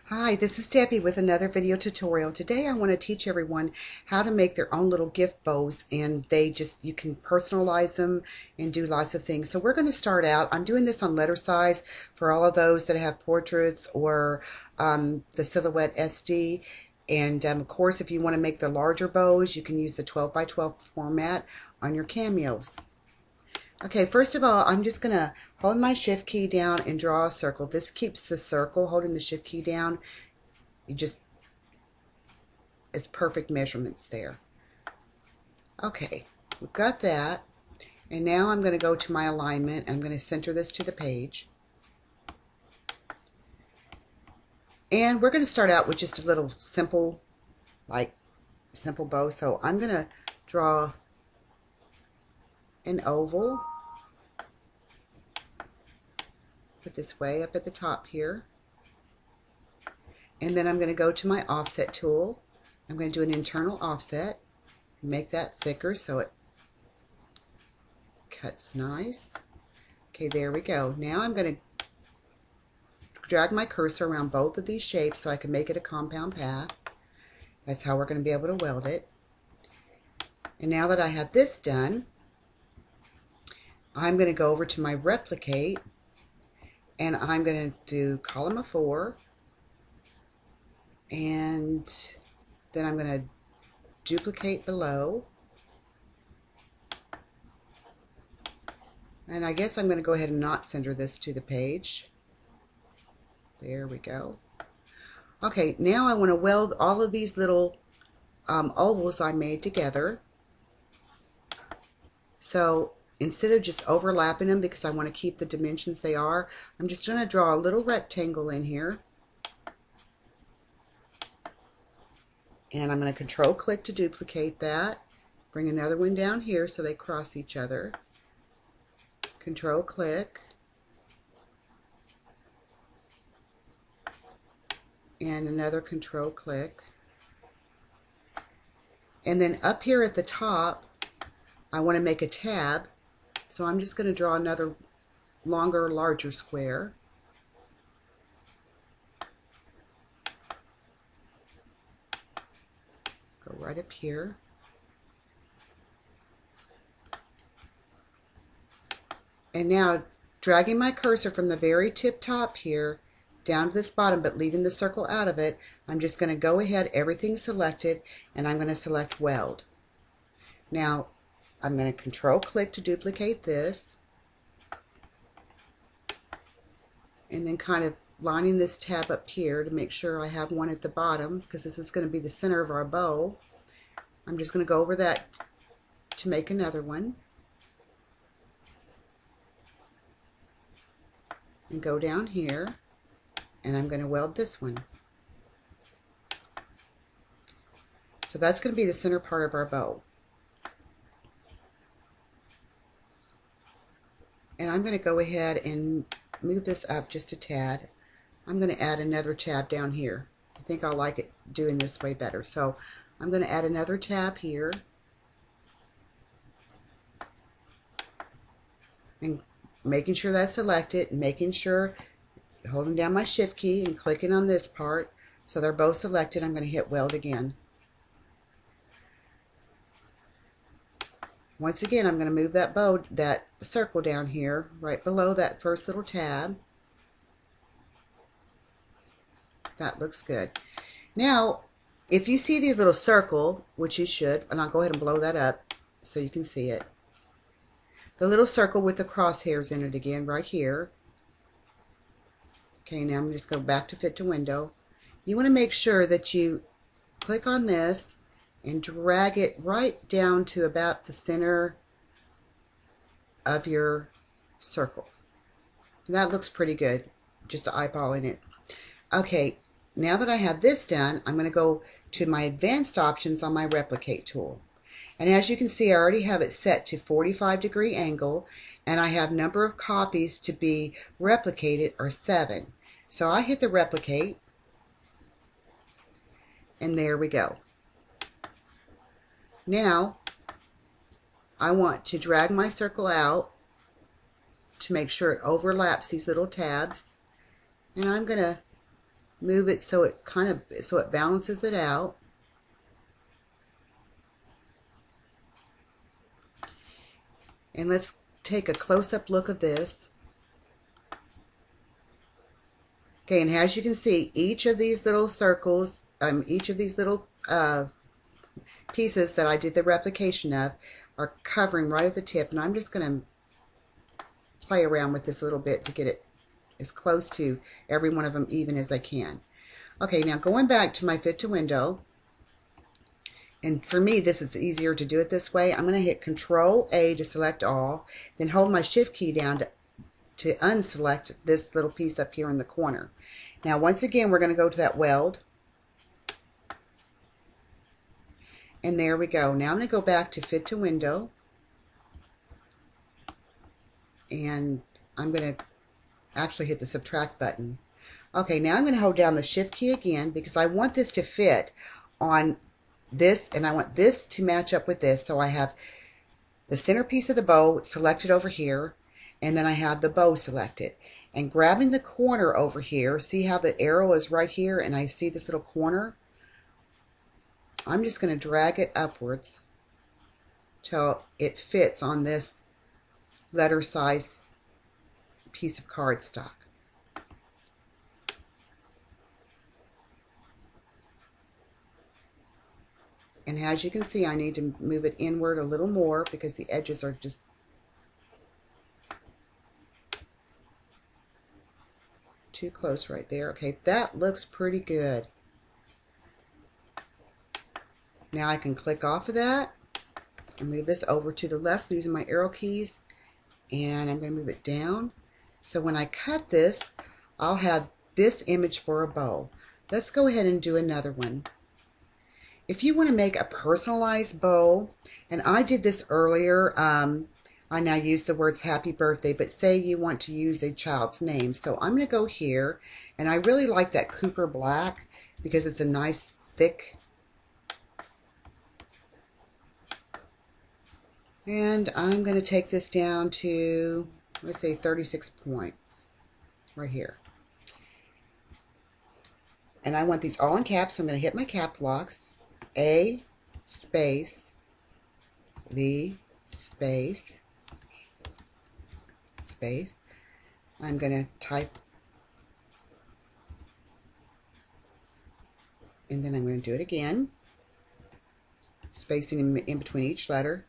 Hi, this is Debbie with another video tutorial. Today I want to teach everyone how to make their own little gift bows, and you can personalize them and do lots of things. So we're going to start out. I'm doing this on letter size for all of those that have portraits or the Silhouette SD. And of course, if you want to make the larger bows, you can use the 12 by 12 format on your cameos. Okay, first of all, I'm just going to hold my shift key down and draw a circle. This keeps the circle, holding the shift key down. It's perfect measurements there. Okay, we've got that. And now I'm going to go to my alignment. I'm going to center this to the page. And we're going to start out with just a little simple bow. So I'm going to draw an oval. Put this way up at the top here. And then I'm going to go to my offset tool. I'm going to do an internal offset. Make that thicker so it cuts nice. Okay, there we go. Now I'm going to drag my cursor around both of these shapes so I can make it a compound path. That's how we're going to be able to weld it. And now that I have this done, I'm going to go over to my replicate, and I'm going to do column of 4, and then I'm going to duplicate below, and I guess I'm going to go ahead and not center this to the page. There we go. Okay, now I want to weld all of these little ovals I made together. So instead of just overlapping them, because I want to keep the dimensions they are, I'm just going to draw a little rectangle in here. And I'm going to control click to duplicate that. Bring another one down here so they cross each other. Control click. And another control click. And then up here at the top, I want to make a tab. So I'm just going to draw another longer, larger square. Go right up here. And now, dragging my cursor from the very tip top here down to this bottom, but leaving the circle out of it, I'm just going to go ahead, everything's selected, and I'm going to select weld. Now, I'm going to control click to duplicate this, and then kind of lining this tab up here to make sure I have one at the bottom, because this is going to be the center of our bow. I'm just going to go over that to make another one. And go down here, and I'm going to weld this one. So that's going to be the center part of our bow. And I'm going to go ahead and move this up just a tad. I'm going to add another tab down here. I think I'll like it doing this way better. So I'm going to add another tab here. And making sure that's selected, making sure, holding down my shift key and clicking on this part so they're both selected. I'm going to hit weld again. Once again, I'm going to move that circle down here right below that first little tab. That looks good. Now, if you see the little circle, which you should, and I'll go ahead and blow that up so you can see it. The little circle with the crosshairs in it again right here. Okay, now I'm just going back to fit to window. You want to make sure that you click on this and drag it right down to about the center of your circle. And that looks pretty good, just eyeballing it. Okay, now that I have this done, I'm going to go to my advanced options on my replicate tool. And as you can see, I already have it set to 45-degree angle, and I have number of copies to be replicated are 7. So I hit the replicate, and there we go. Now, I want to drag my circle out to make sure it overlaps these little tabs, and I'm going to move it so it balances it out. And let's take a close-up look of this. Okay, and as you can see, each of these little circles, each of these little pieces that I did the replication of are covering right at the tip, and I'm just going to play around with this a little bit to get it as close to every one of them even as I can. Okay, now going back to my fit to window, and for me this is easier to do it this way. I'm going to hit Control A to select all, then hold my Shift key down to unselect this little piece up here in the corner. Now once again we're going to go to that weld, and there we go. Now I'm going to go back to fit to window, and I'm going to actually hit the subtract button. Okay, now I'm going to hold down the Shift key again because I want this to fit on this, and I want this to match up with this. So I have the center piece of the bow selected over here, and then I have the bow selected. And grabbing the corner over here, see how the arrow is right here and I see this little corner? I'm just going to drag it upwards till it fits on this letter size piece of cardstock. And as you can see, I need to move it inward a little more because the edges are just too close right there. Okay, that looks pretty good. Now I can click off of that and move this over to the left using my arrow keys, and I'm going to move it down. So when I cut this, I'll have this image for a bow. Let's go ahead and do another one. If you want to make a personalized bow, and I did this earlier, I now use the words happy birthday, but say you want to use a child's name. So I'm going to go here, and I really like that Cooper Black because it's a nice thick. And I'm going to take this down to, let's say 36 points right here. And I want these all in caps, so I'm going to hit my cap locks. A space V space space. I'm going to type, and then I'm going to do it again, spacing in between each letter.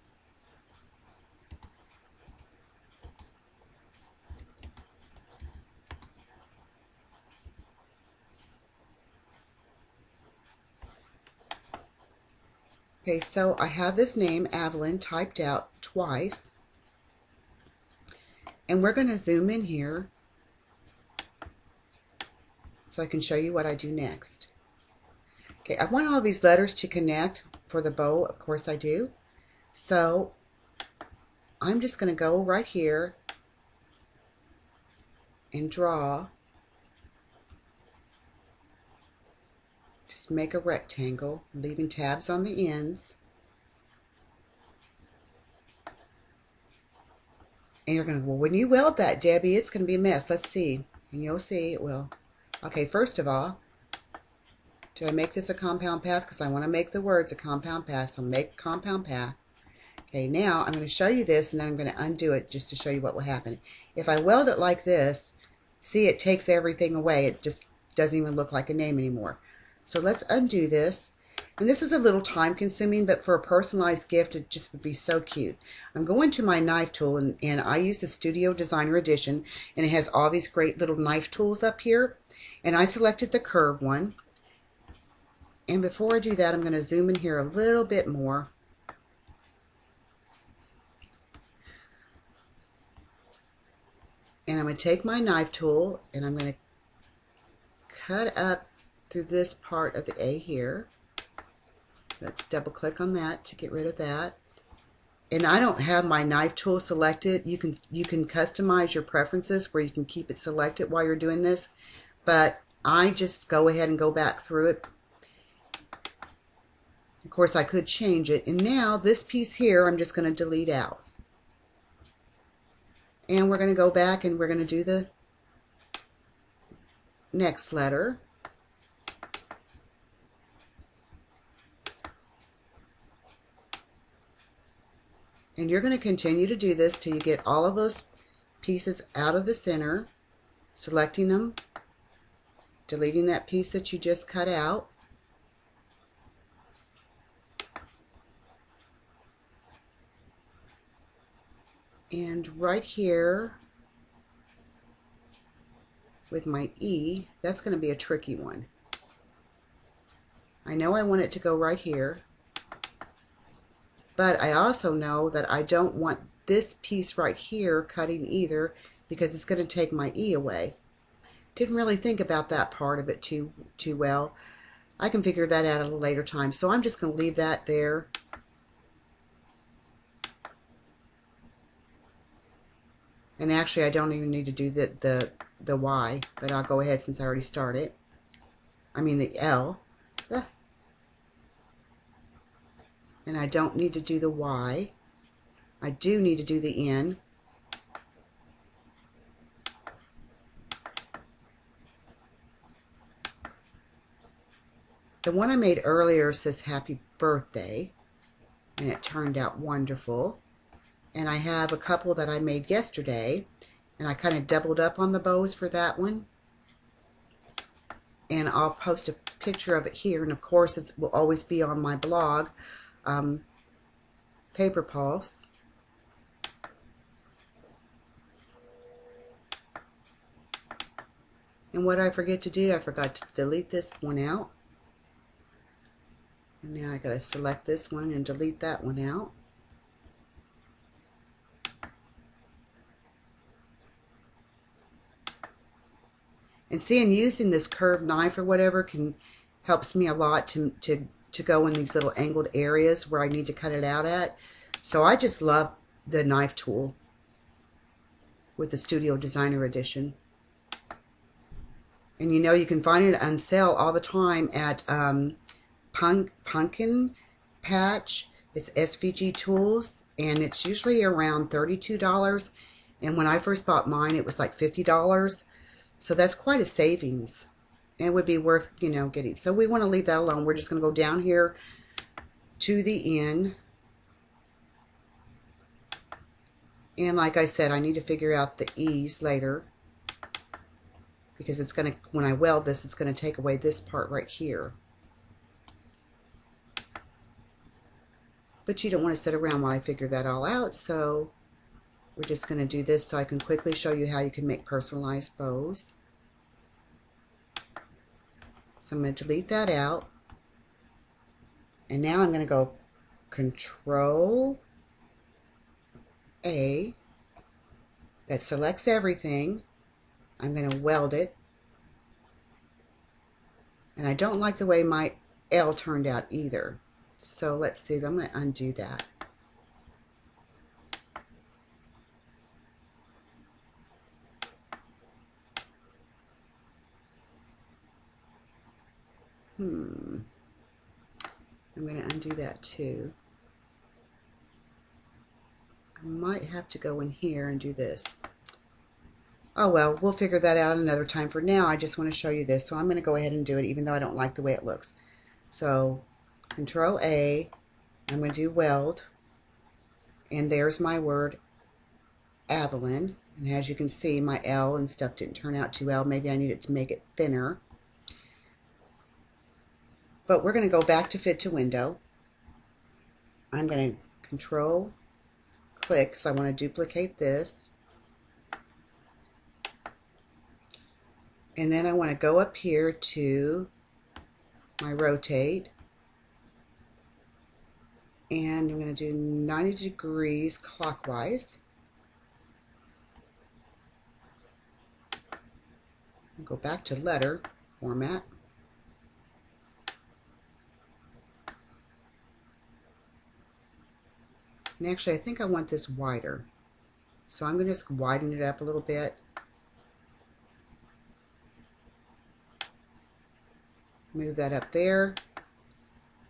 Okay, so I have this name, Evelyn, typed out twice. And we're going to zoom in here so I can show you what I do next. Okay, I want all these letters to connect for the bow. Of course I do. So I'm just going to go right here and draw. Just make a rectangle, leaving tabs on the ends. And you're going to, well, when you weld that, Debbie, it's going to be a mess. Let's see. And you'll see it will. Okay, first of all, do I make this a compound path? Because I want to make the words a compound path. So make a compound path. Okay, now I'm going to show you this, and then I'm going to undo it just to show you what will happen. If I weld it like this, see, it takes everything away. It just doesn't even look like a name anymore. So let's undo this. And this is a little time consuming, but for a personalized gift, it just would be so cute. I'm going to my knife tool, and I use the Studio Designer Edition, and it has all these great little knife tools up here. And I selected the curved one. And before I do that, I'm going to zoom in here a little bit more. And I'm going to take my knife tool, and I'm going to cut up through this part of the A here. Let's double click on that to get rid of that. And I don't have my knife tool selected. You can customize your preferences where you can keep it selected while you're doing this, but I just go ahead and go back through it. Of course, I could change it. And now this piece here, I'm just going to delete out. And we're going to go back and we're going to do the next letter. And you're going to continue to do this till you get all of those pieces out of the center, selecting them, deleting that piece that you just cut out. And right here with my E, that's going to be a tricky one. I know I want it to go right here, but I also know that I don't want this piece right here cutting either, because it's going to take my E away. Didn't really think about that part of it too well. I can figure that out at a later time, so I'm just going to leave that there. And actually, I don't even need to do the Y, but I'll go ahead since I already started. I mean the L. And I don't need to do the Y. I do need to do the N. The one I made earlier says happy birthday, and it turned out wonderful. And I have a couple that I made yesterday, and I kind of doubled up on the bows for that one. And I'll post a picture of it here, and of course it will always be on my blog, Paper Pulse. And what I forget to do, I forgot to delete this one out. And now I gotta select this one and delete that one out. And seeing using this curved knife or whatever helps me a lot to go in these little angled areas where I need to cut it out at. So I just love the knife tool with the Studio Designer Edition. And you know, you can find it on sale all the time at Pumpkin Patch. It's SVG Tools, and it's usually around $32. And when I first bought mine, it was like $50. So that's quite a savings, and it would be worth, you know, getting. So we want to leave that alone. We're just going to go down here to the N. And like I said, I need to figure out the E's later, because it's going to, when I weld this, it's going to take away this part right here. But you don't want to sit around while I figure that all out, so we're just going to do this so I can quickly show you how you can make personalized bows. So I'm going to delete that out. And now I'm going to go Control A. That selects everything. I'm going to weld it. And I don't like the way my L turned out either. So let's see, I'm going to undo that. I'm going to undo that too. I might have to go in here and do this. Oh well, we'll figure that out another time. For now, I just want to show you this. So I'm going to go ahead and do it, even though I don't like the way it looks. So Control A, I'm going to do weld. And there's my word, Avalon. And as you can see, my L and stuff didn't turn out too well. Maybe I needed to make it thinner. But we're going to go back to Fit to Window. I'm going to Control click because I want to duplicate this. And then I want to go up here to my rotate. And I'm going to do 90 degrees clockwise. I'll go back to letter format. And actually, I think I want this wider. So I'm going to just widen it up a little bit. Move that up there.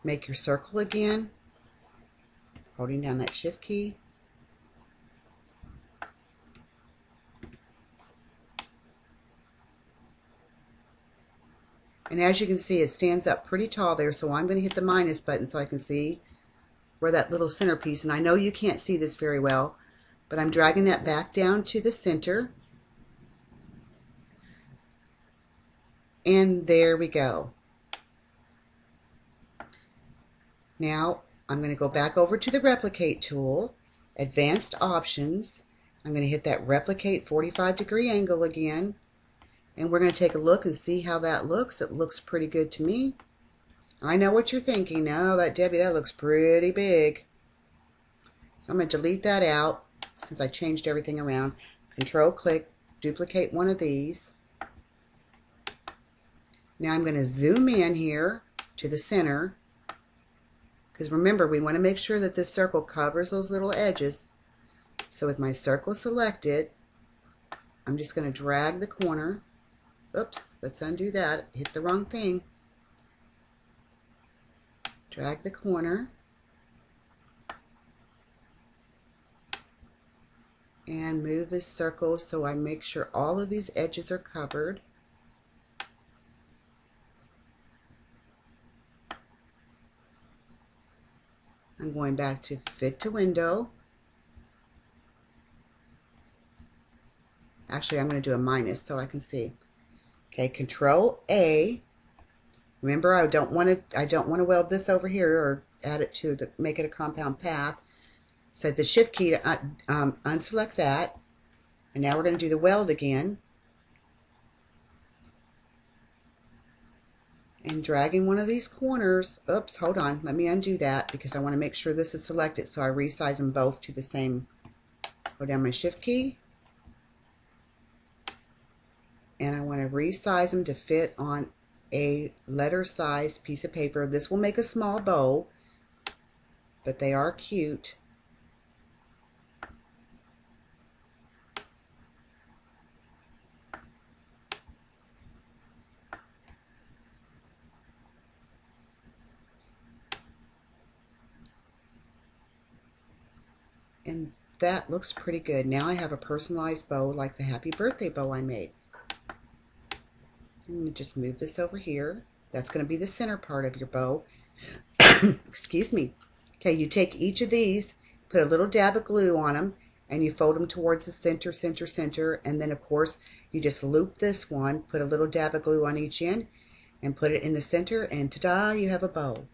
Make your circle again, holding down that Shift key. And as you can see, it stands up pretty tall there, so I'm going to hit the minus button so I can see where that little centerpiece, and I know you can't see this very well, but I'm dragging that back down to the center. And there we go. Now I'm going to go back over to the replicate tool, advanced options. I'm going to hit that replicate 45-degree angle again, and we're going to take a look and see how that looks. It looks pretty good to me. I know what you're thinking. Oh, Debbie, that looks pretty big. So I'm going to delete that out since I changed everything around. Control click, duplicate one of these. Now I'm going to zoom in here to the center, because remember, we want to make sure that this circle covers those little edges. So with my circle selected, I'm just going to drag the corner. Oops, let's undo that. Hit the wrong thing. Drag the corner. And move this circle so I make sure all of these edges are covered. I'm going back to fit to window. Actually, I'm going to do a minus so I can see. Okay, Control A. Remember, I don't want to weld this over here or add it to make it a compound path. So the Shift key to unselect that. And now we're going to do the weld again. And dragging one of these corners. Oops, hold on. Let me undo that because I want to make sure this is selected, so I resize them both to the same. Go down my Shift key. And I want to resize them to fit on a letter size piece of paper. This will make a small bow, but they are cute. And that looks pretty good. Now I have a personalized bow like the happy birthday bow I made. I'm going to just move this over here. That's going to be the center part of your bow. Excuse me. Okay, you take each of these, put a little dab of glue on them, and you fold them towards the center, center, center, and then of course you just loop this one, put a little dab of glue on each end, and put it in the center, and ta-da, you have a bow.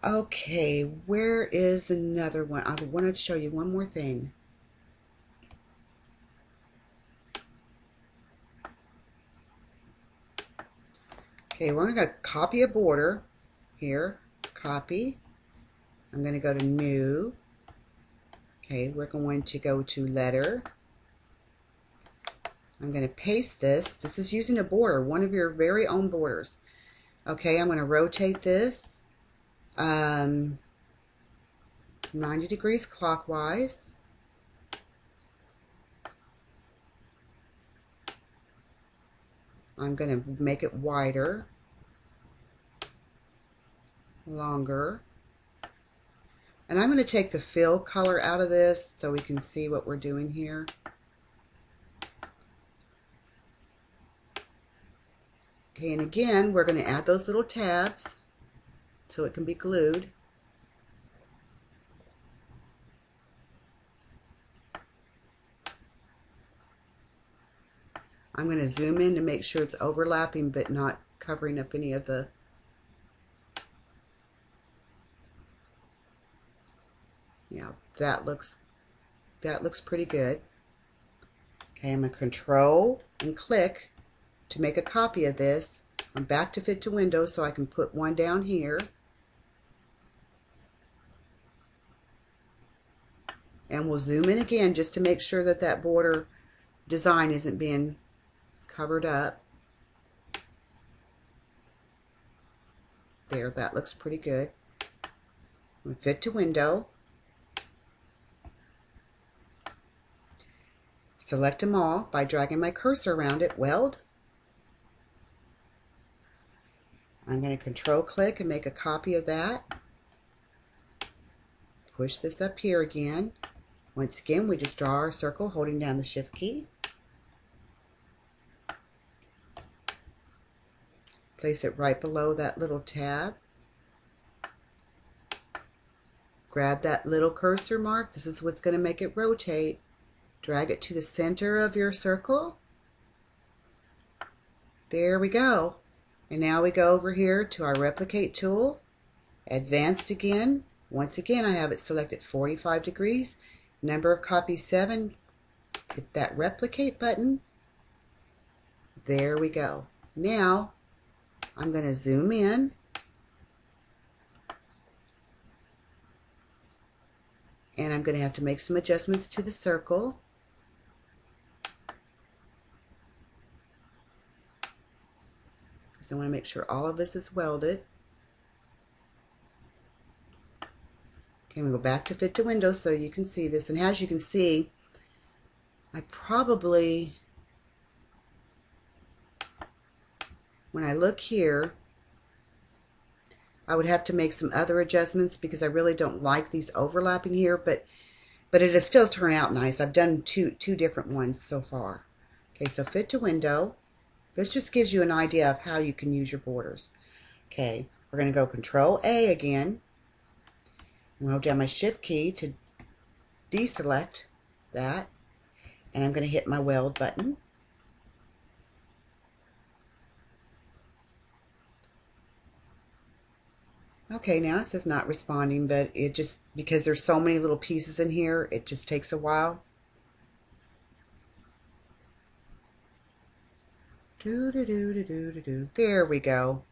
Okay, where is another one? I wanted to show you one more thing. Okay, we're going to copy a border here. Copy. I'm going to go to New. Okay, we're going to go to Letter. I'm going to paste this. This is using a border, one of your very own borders. Okay, I'm going to rotate this 90 degrees clockwise. I'm going to make it wider, longer. And I'm going to take the fill color out of this so we can see what we're doing here. Okay, and again, we're going to add those little tabs so it can be glued. I'm going to zoom in to make sure it's overlapping but not covering up any of the that looks pretty good. Okay, I'm going to Control and click to make a copy of this. I'm back to fit to window so I can put one down here. And we'll zoom in again just to make sure that that border design isn't being covered up. There, that looks pretty good. I'm going to fit to window. Select them all by dragging my cursor around it, weld. I'm going to Control click and make a copy of that. Push this up here again. Once again, we just draw our circle holding down the Shift key. Place it right below that little tab. grab that little cursor mark. This is what's going to make it rotate. Drag it to the center of your circle. There we go. And now we go over here to our replicate tool, advanced again. Once again, I have it selected 45 degrees. Number of copies 7. Hit that replicate button. There we go. Now I'm going to zoom in. And I'm going to have to make some adjustments to the circle. Because I want to make sure all of this is welded. Okay, I'm going to go back to fit to window so you can see this. And as you can see, I probably, when I look here, I would have to make some other adjustments because I really don't like these overlapping here, but it'll still turn out nice. I've done two different ones so far. Okay, so fit to window. This just gives you an idea of how you can use your borders. Okay, we're going to go Control A again. I'm going to hold down my Shift key to deselect that, and I'm going to hit my weld button. Okay, now it says not responding, but it just, because there's so many little pieces in here, it just takes a while. There we go.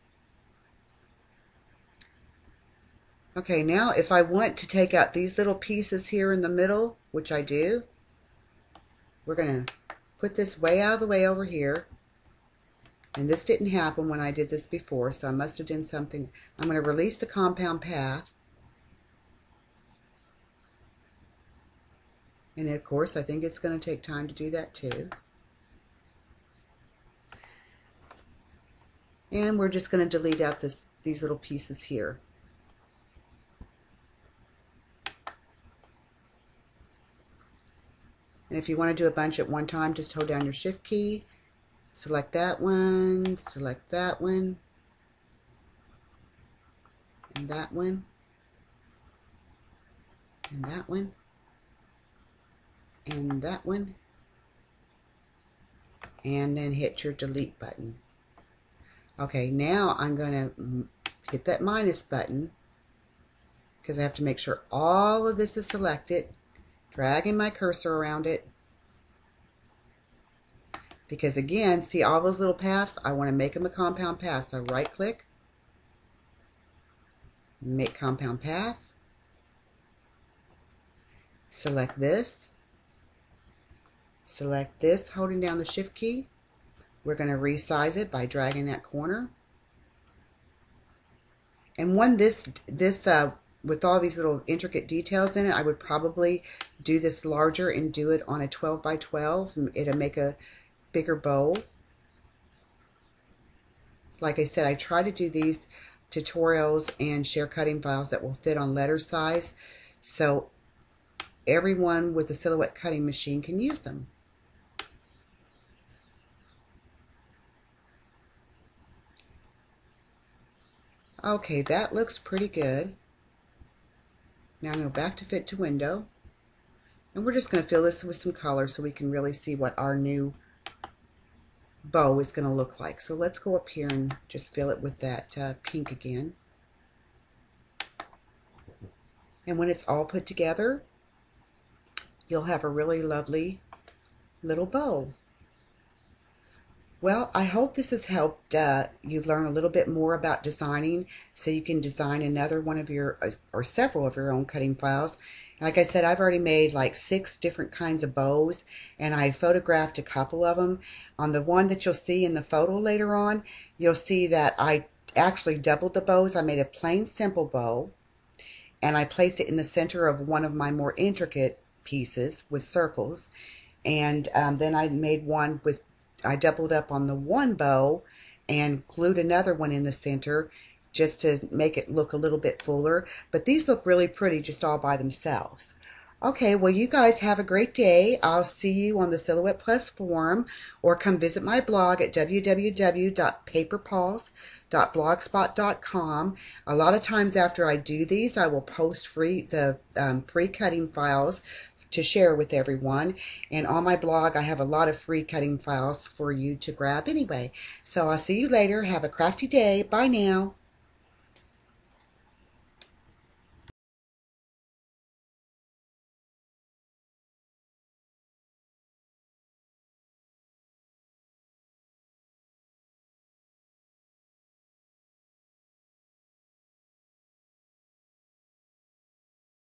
Okay, now if I want to take out these little pieces here in the middle, which I do, we're going to put this way out of the way over here. And this didn't happen when I did this before, so I must have done something. I'm going to release the compound path. And of course, I think it's going to take time to do that too. And we're just going to delete out these little pieces here. And if you want to do a bunch at one time, just hold down your Shift key. Select that one, and that one, and that one, and that one, and that one, and then hit your delete button. Okay, now I'm going to hit that minus button because I have to make sure all of this is selected, dragging my cursor around it. Because again, see all those little paths? I want to make them a compound path. So right click, make compound path, select this, holding down the Shift key. We're going to resize it by dragging that corner. And when with all these little intricate details in it, I would probably do this larger and do it on a 12 by 12. It'll make a bigger bow. Like I said, I try to do these tutorials and share cutting files that will fit on letter size, so everyone with a silhouette cutting machine can use them. Okay, that looks pretty good. Now I'm going to go back to fit to window, and we're just going to fill this with some color so we can really see what our new bow is going to look like. So let's go up here and just fill it with that pink again. And when it's all put together, you'll have a really lovely little bow. Well, I hope this has helped you learn a little bit more about designing so you can design another one of your, or several of your own cutting files. Like I said, I've already made like 6 different kinds of bows, and I photographed a couple of them. On the one that you'll see in the photo later on, you'll see that I actually doubled the bows. I made a plain simple bow, and I placed it in the center of one of my more intricate pieces with circles. And then I made one with, I doubled up on the one bow and glued another one in the center just to make it look a little bit fuller. But these look really pretty just all by themselves. Okay, well, you guys have a great day. I'll see you on the Silhouette Plus forum, or come visit my blog at www.paperpulse.blogspot.com. A lot of times after I do these, I will post free cutting files to share with everyone. And on my blog, I have a lot of free cutting files for you to grab anyway. So I'll see you later. Have a crafty day. Bye now.